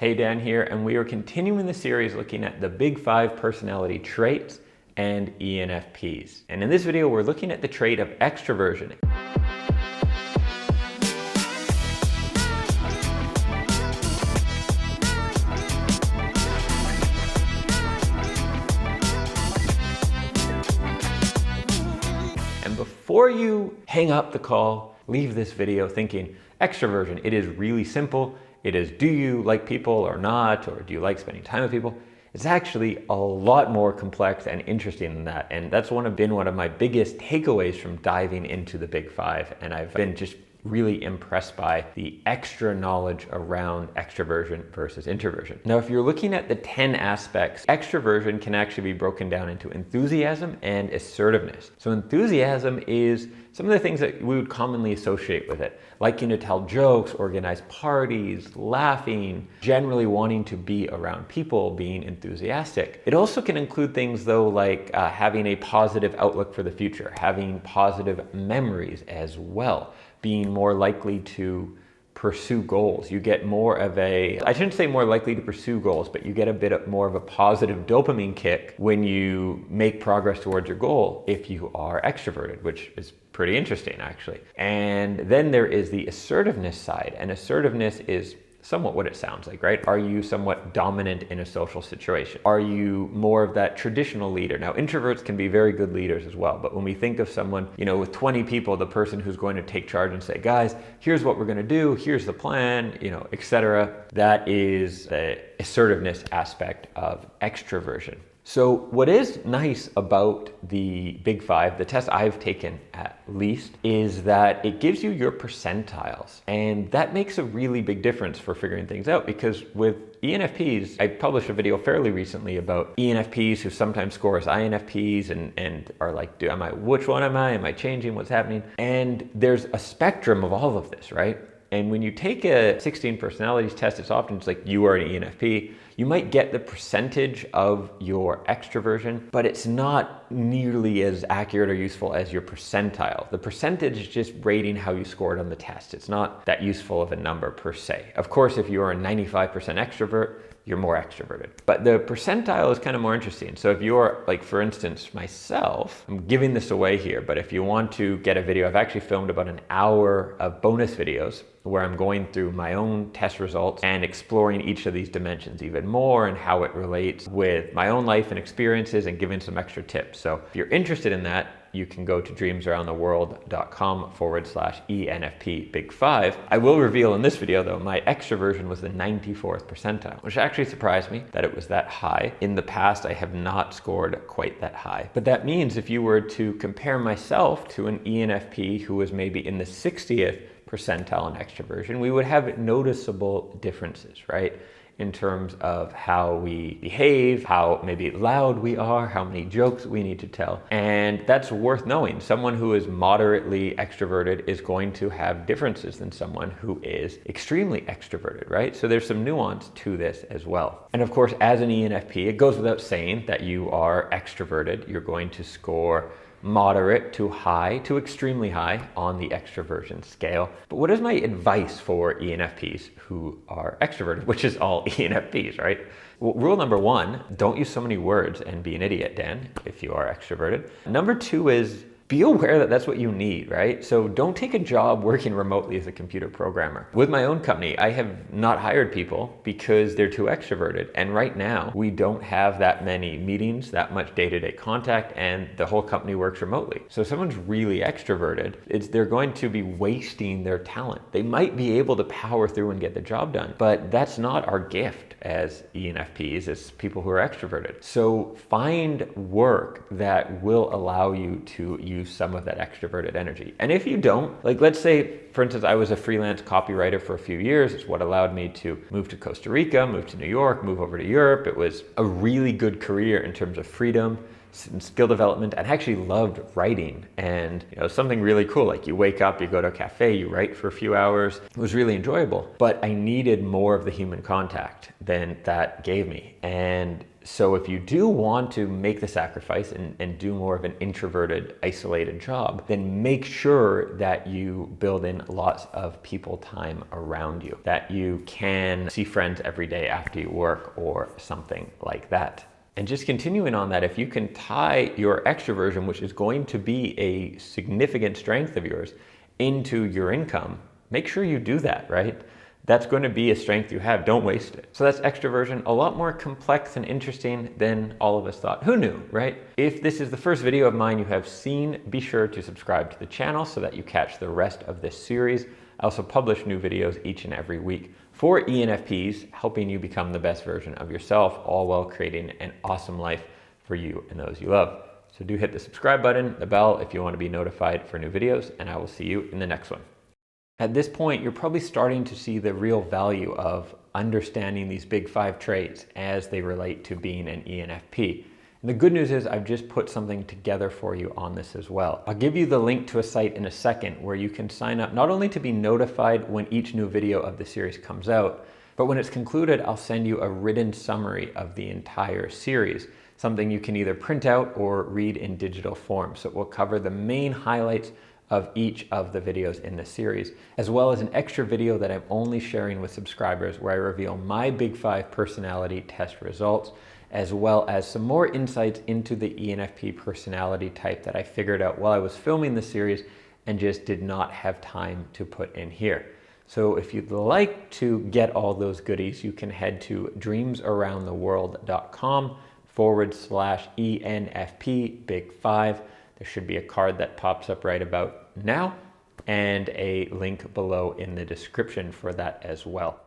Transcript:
Hey, Dan here, and we are continuing the series looking at the big 5 personality traits and ENFPs. And in this video, we're looking at the trait of extroversion. And before you hang up the call, leave this video thinking, extroversion, it is really simple. It is, do you like people or not? Or do you like spending time with people? It's actually a lot more complex and interesting than that. And that's been one of my biggest takeaways from diving into the big 5. And I've been just really impressed by the extra knowledge around extroversion versus introversion. Now, if you're looking at the 10 aspects, extroversion can actually be broken down into enthusiasm and assertiveness. So enthusiasm is some of the things that we would commonly associate with it. Liking to tell jokes, organize parties, laughing, generally wanting to be around people, being enthusiastic. It also can include things though like having a positive outlook for the future, having positive memories as well, being more likely to pursue goals. You get more of I shouldn't say more likely to pursue goals, but you get a bit more of a positive dopamine kick when you make progress towards your goal if you are extroverted, which is pretty interesting actually. And then there is the assertiveness side, and assertiveness is somewhat what it sounds like, right? Are you somewhat dominant in a social situation? Are you more of that traditional leader? Now, introverts can be very good leaders as well, but when we think of someone, with 20 people, the person who's going to take charge and say, guys, here's what we're going to do, here's the plan, etc., that is the assertiveness aspect of extroversion. So what is nice about the big 5, the test I've taken at least, is that it gives you your percentiles. And that makes a really big difference for figuring things out, because with ENFPs, I published a video fairly recently about ENFPs who sometimes score as INFPs and are like, which one am I? Am I changing? What's happening? And there's a spectrum of all of this, right? And when you take a 16 personalities test, it's often just like you are an ENFP. You might get the percentage of your extroversion, but it's not nearly as accurate or useful as your percentile. The percentage is just rating how you scored on the test. It's not that useful of a number per se. Of course, if you're a 95% extrovert, you're more extroverted. But the percentile is kind of more interesting. So if you're, like, for instance, myself, I'm giving this away here, but if you want to get a video, I've actually filmed about an hour of bonus videos where I'm going through my own test results and exploring each of these dimensions even more and how it relates with my own life and experiences and giving some extra tips. So if you're interested in that, you can go to dreamsaroundtheworld.com/ENFP Big 5. I will reveal in this video though, my extroversion was the 94th percentile, which actually surprised me that it was that high. In the past, I have not scored quite that high. But that means if you were to compare myself to an ENFP who was maybe in the 60th percentile in extroversion, we would have noticeable differences, right? In terms of how we behave, how maybe loud we are, how many jokes we need to tell. And that's worth knowing. Someone who is moderately extroverted is going to have differences than someone who is extremely extroverted, right? So there's some nuance to this as well. And of course, as an ENFP, it goes without saying that you are extroverted. You're going to score moderate to high to extremely high on the extroversion scale. But what is my advice for ENFPs who are extroverted, which is all ENFPs, right? Well, rule number 1, don't use so many words and be an idiot, Dan, if you are extroverted. Number 2 is be aware that that's what you need, right? So don't take a job working remotely as a computer programmer. With my own company, I have not hired people because they're too extroverted. And right now, we don't have that many meetings, that much day-to-day contact, and the whole company works remotely. So if someone's really extroverted, they're going to be wasting their talent. They might be able to power through and get the job done, but that's not our gift as ENFPs, as people who are extroverted. So find work that will allow you to use some of that extroverted energy. And if you don't, like, let's say, for instance, I was a freelance copywriter for a few years. It's what allowed me to move to Costa Rica, move to New York, move over to Europe. It was a really good career in terms of freedom, skill development, and I actually loved writing. And something really cool, like you wake up, you go to a cafe, you write for a few hours. It was really enjoyable, but I needed more of the human contact than that gave me. And So if you do want to make the sacrifice and do more of an introverted, isolated job, then make sure that you build in lots of people time around you, that you can see friends every day after you work or something like that. And just continuing on that, if you can tie your extroversion, which is going to be a significant strength of yours, into your income, make sure you do that, right? That's going to be a strength you have. Don't waste it. So that's extroversion, a lot more complex and interesting than all of us thought. Who knew, right? If this is the first video of mine you have seen, be sure to subscribe to the channel so that you catch the rest of this series. I also publish new videos each and every week for ENFPs, helping you become the best version of yourself, all while creating an awesome life for you and those you love. So do hit the subscribe button, the bell if you want to be notified for new videos, and I will see you in the next one. At this point, you're probably starting to see the real value of understanding these big 5 traits as they relate to being an ENFP. And the good news is I've just put something together for you on this as well. I'll give you the link to a site in a second where you can sign up not only to be notified when each new video of the series comes out, but when it's concluded, I'll send you a written summary of the entire series, something you can either print out or read in digital form. So it will cover the main highlights of each of the videos in the series, as well as an extra video that I'm only sharing with subscribers where I reveal my Big 5 personality test results, as well as some more insights into the ENFP personality type that I figured out while I was filming the series and just did not have time to put in here. So if you'd like to get all those goodies, you can head to dreamsaroundtheworld.com/ENFP Big 5. There should be a card that pops up right about now and a link below in the description for that as well.